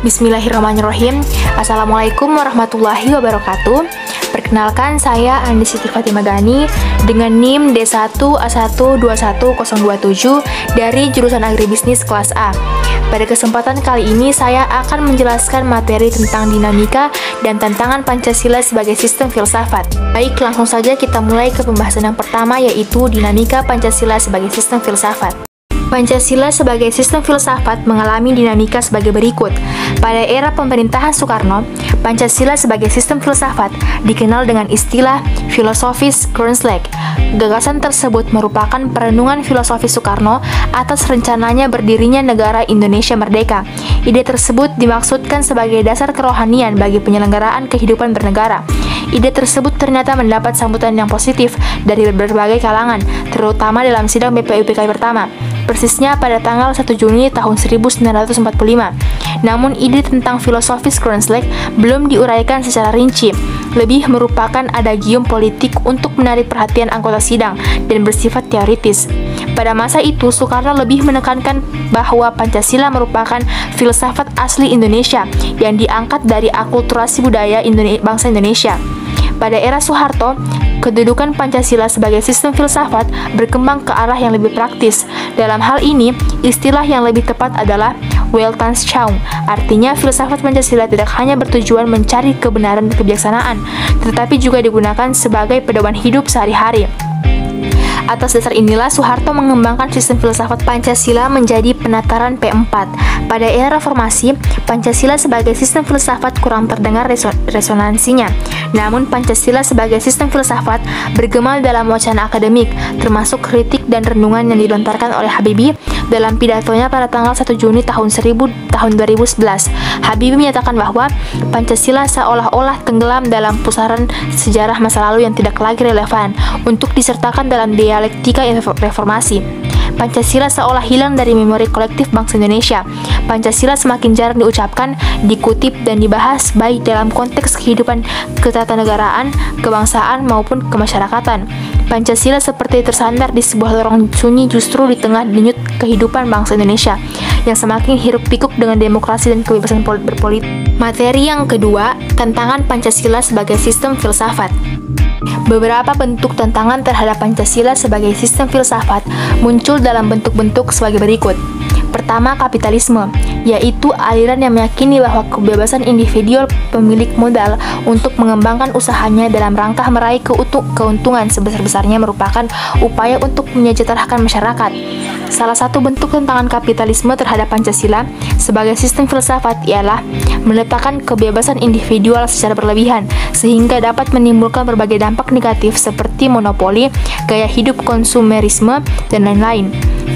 Bismillahirrahmanirrahim. Assalamualaikum warahmatullahi wabarakatuh. Perkenalkan, saya Andi Siti Fatimah Gani dengan NIM D1A1210227 dari jurusan Agribisnis kelas A. Pada kesempatan kali ini saya akan menjelaskan materi tentang dinamika dan tantangan Pancasila sebagai sistem filsafat. Baik, langsung saja kita mulai ke pembahasan yang pertama, yaitu dinamika Pancasila sebagai sistem filsafat. Pancasila sebagai sistem filsafat mengalami dinamika sebagai berikut. Pada era pemerintahan Soekarno, Pancasila sebagai sistem filsafat dikenal dengan istilah filosofis Kronslag. Gagasan tersebut merupakan perenungan filosofis Soekarno atas rencananya berdirinya negara Indonesia Merdeka. Ide tersebut dimaksudkan sebagai dasar kerohanian bagi penyelenggaraan kehidupan bernegara. Ide tersebut ternyata mendapat sambutan yang positif dari berbagai kalangan, terutama dalam sidang BPUPK pertama, persisnya pada tanggal 1 Juni tahun 1945. Namun ide tentang filosofis Kronslag belum diuraikan secara rinci, lebih merupakan adagium politik untuk menarik perhatian anggota sidang dan bersifat teoritis. Pada masa itu, Soekarno lebih menekankan bahwa Pancasila merupakan filsafat asli Indonesia yang diangkat dari akulturasi budaya bangsa Indonesia. Pada era Soeharto, kedudukan Pancasila sebagai sistem filsafat berkembang ke arah yang lebih praktis. Dalam hal ini, istilah yang lebih tepat adalah Weltanschauung. Artinya, filsafat Pancasila tidak hanya bertujuan mencari kebenaran dan kebijaksanaan, tetapi juga digunakan sebagai pedoman hidup sehari-hari. Atas dasar inilah Soeharto mengembangkan sistem filsafat Pancasila menjadi penataran P4. Pada era reformasi, Pancasila sebagai sistem filsafat kurang terdengar resonansinya. Namun Pancasila sebagai sistem filsafat bergema dalam wacana akademik, termasuk kritik dan renungan yang dilontarkan oleh Habibie dalam pidatonya pada tanggal 1 Juni tahun 2011. Habibie menyatakan bahwa Pancasila seolah-olah tenggelam dalam pusaran sejarah masa lalu yang tidak lagi relevan untuk disertakan dalam dialektika reformasi. Pancasila seolah hilang dari memori kolektif bangsa Indonesia. Pancasila semakin jarang diucapkan, dikutip, dan dibahas baik dalam konteks kehidupan ketatanegaraan, kebangsaan, maupun kemasyarakatan. Pancasila seperti tersandar di sebuah lorong sunyi justru di tengah denyut kehidupan bangsa Indonesia yang semakin hiruk-pikuk dengan demokrasi dan kebebasan berpolitik. Materi yang kedua, tantangan Pancasila sebagai sistem filsafat. Beberapa bentuk tantangan terhadap Pancasila sebagai sistem filsafat muncul dalam bentuk-bentuk sebagai berikut. Pertama, kapitalisme, yaitu aliran yang meyakini bahwa kebebasan individu pemilik modal untuk mengembangkan usahanya dalam rangka meraih keuntungan sebesar-besarnya merupakan upaya untuk menyejahterakan masyarakat. Salah satu bentuk tantangan kapitalisme terhadap Pancasila sebagai sistem filsafat ialah meletakkan kebebasan individual secara berlebihan sehingga dapat menimbulkan berbagai dampak negatif seperti monopoli, gaya hidup konsumerisme, dan lain-lain.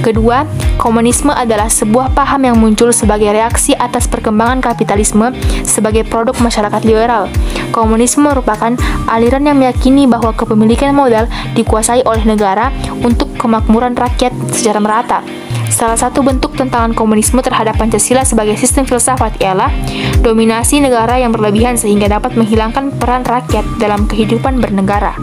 Kedua, komunisme adalah sebuah paham yang muncul sebagai reaksi atas perkembangan kapitalisme sebagai produk masyarakat liberal. Komunisme merupakan aliran yang meyakini bahwa kepemilikan modal dikuasai oleh negara untuk kemakmuran rakyat secara merata. Salah satu bentuk tantangan komunisme terhadap Pancasila sebagai sistem filsafat ialah dominasi negara yang berlebihan sehingga dapat menghilangkan peran rakyat dalam kehidupan bernegara.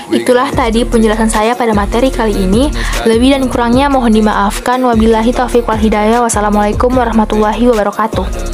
Itulah tadi penjelasan saya pada materi kali ini. Lebih dan kurangnya mohon dimaafkan. Wabillahi taufiq wal hidayah. Wassalamualaikum warahmatullahi wabarakatuh.